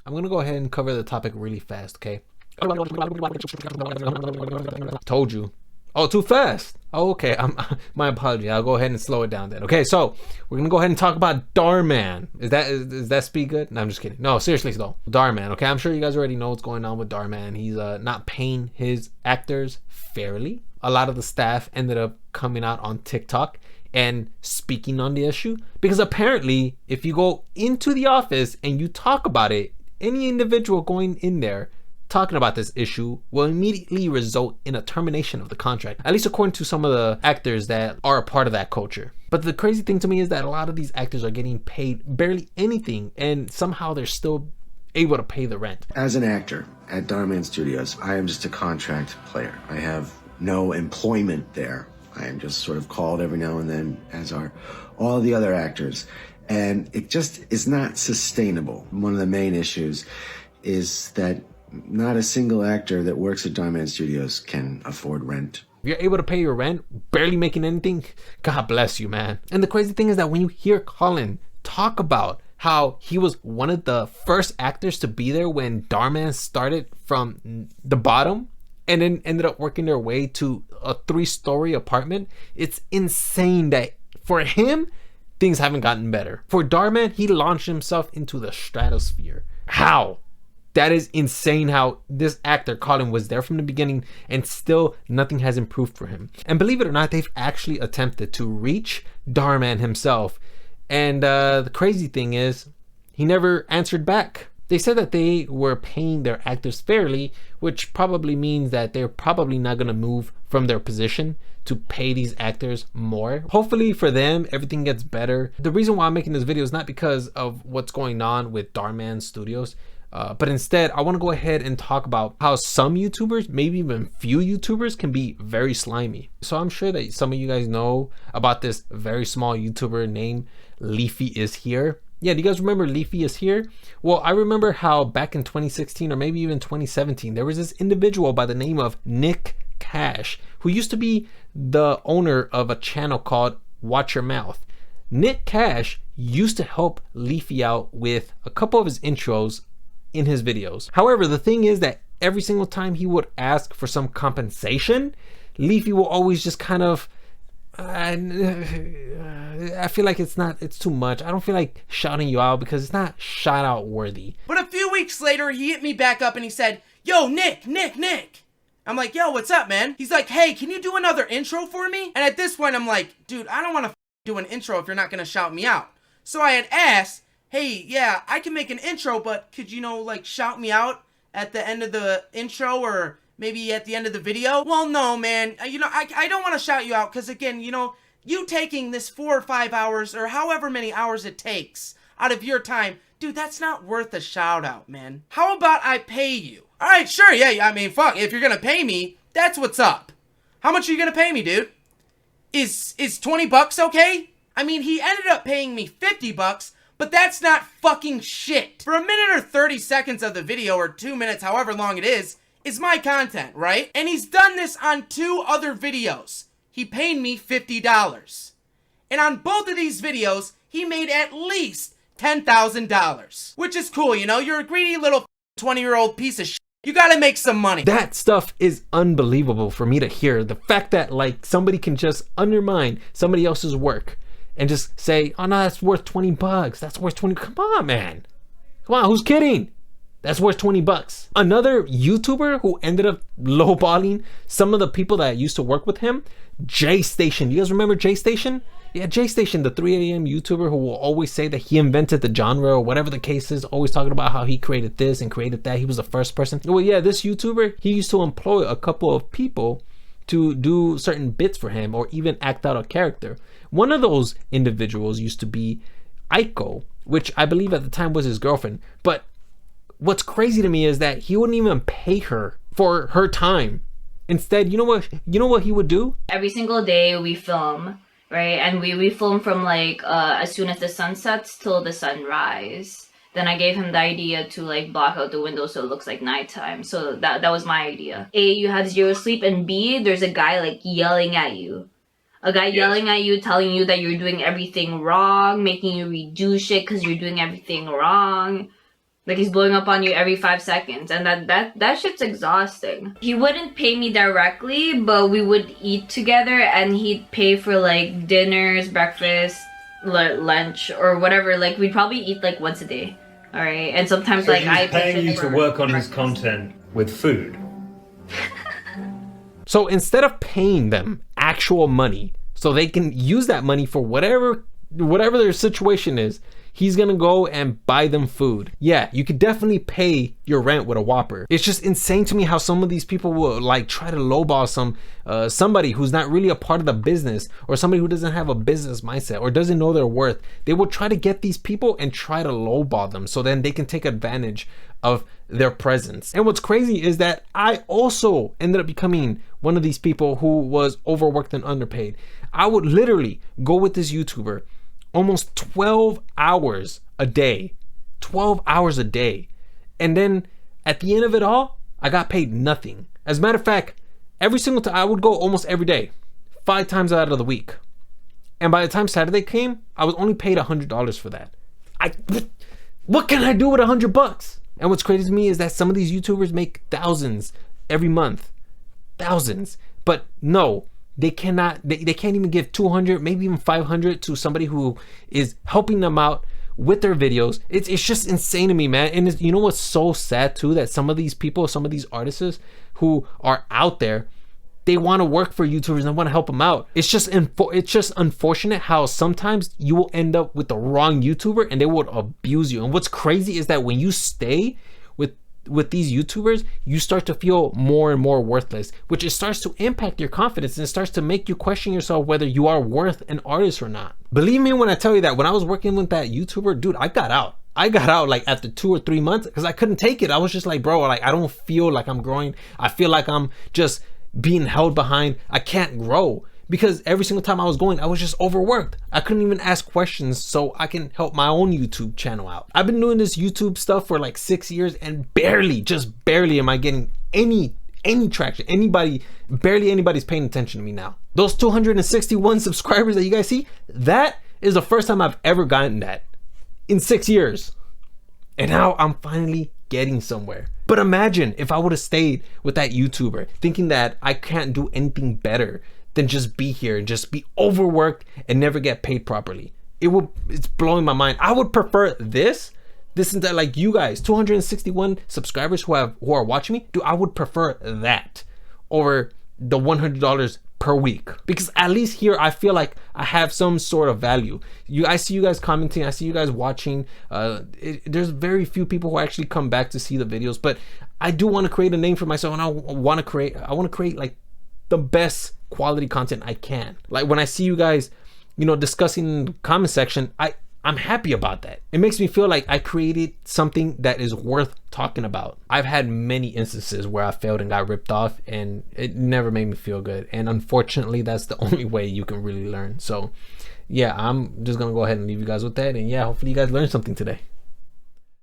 I'm gonna go ahead and cover the topic really fast, okay? Told you. Oh, too fast. Oh, okay. My apology. I'll go ahead and slow it down then. Okay, so we're gonna go ahead and talk about Darhmann. Is that speed good? No, I'm just kidding. No, seriously though. Darhmann. Okay, I'm sure you guys already know what's going on with Darhmann. He's not paying his actors fairly. A lot of the staff ended up coming out on TikTok and speaking on the issue because apparently, if you go into the office and you talk about it, any individual going in there talking about this issue will immediately result in a termination of the contract, at least according to some of the actors that are a part of that culture. But the crazy thing to me is that a lot of these actors are getting paid barely anything, and somehow they're still able to pay the rent. As an actor at Darhmann Studios, I am just a contract player. I have no employment there. I am just sort of called every now and then, as are all the other actors. And it just is not sustainable. One of the main issues is that not a single actor that works at Darhmann Studios can afford rent. If you're able to pay your rent, barely making anything, God bless you, man. And the crazy thing is that when you hear Colin talk about how he was one of the first actors to be there when Darhmann started from the bottom and then ended up working their way to a 3-story apartment, it's insane that for him, things haven't gotten better. For Darhmann, he launched himself into the stratosphere. How? That is insane how this actor, Colin, was there from the beginning and still nothing has improved for him. And believe it or not, they've actually attempted to reach Darhmann himself. And the crazy thing is, he never answered back. They said that they were paying their actors fairly, which probably means that they're probably not going to move from their position to pay these actors more. Hopefully for them, everything gets better. The reason why I'm making this video is not because of what's going on with Darhmann Studios, but instead, I want to go ahead and talk about how some YouTubers, maybe even few YouTubers, can be very slimy. So I'm sure that some of you guys know about this very small YouTuber named Leafy is Here. Yeah, do you guys remember Leafy is Here? Well, I remember how back in 2016 or maybe even 2017, there was this individual by the name of Nick Cash, who used to be the owner of a channel called Watch Your Mouth. Nick Cash used to help Leafy out with a couple of his intros in his videos. However, the thing is that every single time he would ask for some compensation, Leafy will always just kind of I feel like it's too much. I don't feel like shouting you out because it's not shout out worthy. But a few weeks later, he hit me back up and he said, "Yo, Nick." I'm like, "Yo, what's up, man?" He's like, "Hey, can you do another intro for me?" And at this point, I'm like, "Dude, I don't want to do an intro if you're not going to shout me out." So I had asked, "Hey, yeah, I can make an intro, but could you like shout me out at the end of the intro or maybe at the end of the video?" "Well, no, man. I don't want to shout you out because, again, you taking this 4 or 5 hours or however many hours it takes out of your time, dude, that's not worth a shout out, man. How about I pay you?" "All right, sure, yeah, I mean, fuck, if you're going to pay me, that's what's up. How much are you going to pay me, dude? Is 20 bucks okay?" I mean, he ended up paying me 50 bucks, but that's not fucking shit. For a minute or 30 seconds of the video, or 2 minutes, however long it is my content, right? And he's done this on 2 other videos. He paid me $50. And on both of these videos, he made at least $10,000. Which is cool, you're a greedy little 20-year-old piece of shit. You gotta make some money. That stuff is unbelievable for me to hear. The fact that somebody can just undermine somebody else's work and just say, "Oh no, that's worth 20 bucks. That's worth 20. Come on, man. Come on, who's kidding? That's worth 20 bucks. Another YouTuber who ended up lowballing some of the people that used to work with him, J Station. You guys remember J Station? Yeah, J Station, the 3 a.m. YouTuber who will always say that he invented the genre or whatever the case is, always talking about how he created this and created that. He was the first person. Well, yeah, this YouTuber, he used to employ a couple of people to do certain bits for him or even act out a character. One of those individuals used to be Aiko, which I believe at the time was his girlfriend. But what's crazy to me is that he wouldn't even pay her for her time. Instead, you know what he would do? Every single day we film, right? And we film from as soon as the sun sets till the sunrise. Then I gave him the idea to block out the window so it looks like nighttime. So that was my idea. A, you have zero sleep, and B, there's a guy yelling at you. A guy yelling at you, telling you that you're doing everything wrong, making you redo shit because you're doing everything wrong. Like he's blowing up on you every 5 seconds, and that shit's exhausting. He wouldn't pay me directly, but we would eat together, and he'd pay for like dinners, breakfast, lunch, or whatever. Like we'd probably eat like once a day. All right, and sometimes So like I he's paying you to for work on his breakfast. content with food. So instead of paying them actual money so they can use that money for whatever their situation is, he's gonna go and buy them food. Yeah, you could definitely pay your rent with a Whopper. It's just insane to me how some of these people will like try to lowball somebody who's not really a part of the business, or somebody who doesn't have a business mindset or doesn't know their worth. They will try to get these people and try to lowball them so then they can take advantage of their presence. And what's crazy is that I also ended up becoming one of these people who was overworked and underpaid. I would literally go with this YouTuber almost 12 hours a day. 12 hours a day. And then at the end of it all, I got paid nothing. As a matter of fact, every single time I would go almost every day, 5 times out of the week. And by the time Saturday came, I was only paid $100 for that. What can I do with $100? And what's crazy to me is that some of these YouTubers make thousands every month. Thousands. But no, they cannot, they can't even give 200, maybe even 500 to somebody who is helping them out with their videos. It's just insane to me, man. And you know what's so sad too? That some of these people, some of these artists who are out there, they want to work for YouTubers and want to help them out. It's just unfortunate how sometimes you will end up with the wrong YouTuber and they will abuse you. And what's crazy is that when you stay with these YouTubers, you start to feel more and more worthless, which it starts to impact your confidence and it starts to make you question yourself whether you are worth an artist or not. Believe me when I tell you that when I was working with that YouTuber, dude, I got out like after 2 or 3 months because I couldn't take it. I was just like, bro, like I don't feel like I'm growing. I feel like I'm just being held behind. I can't grow because every single time I was going, I was just overworked. I couldn't even ask questions so I can help my own YouTube channel out. I've been doing this YouTube stuff for like 6 years and barely am I getting any traction. Barely anybody's paying attention to me now. Those 261 subscribers that you guys see, that is the first time I've ever gotten that in 6 years. And now I'm finally getting somewhere. But imagine if I would have stayed with that YouTuber thinking that I can't do anything better than just be here and just be overworked and never get paid properly. It's blowing my mind. I would prefer this and that, like you guys, 261 subscribers who are watching me, dude, I would prefer that over the $100 per week, because at least here I feel like I have some sort of value. I see you guys commenting, I see you guys watching. There's very few people who actually come back to see the videos, but I do want to create a name for myself, and I want to create like the best quality content I can. Like when I see you guys, discussing in the comment section, I'm happy about that. It makes me feel like I created something that is worth talking about. I've had many instances where I failed and got ripped off, and it never made me feel good. And unfortunately, that's the only way you can really learn. So yeah, I'm just gonna go ahead and leave you guys with that. And yeah, hopefully you guys learned something today.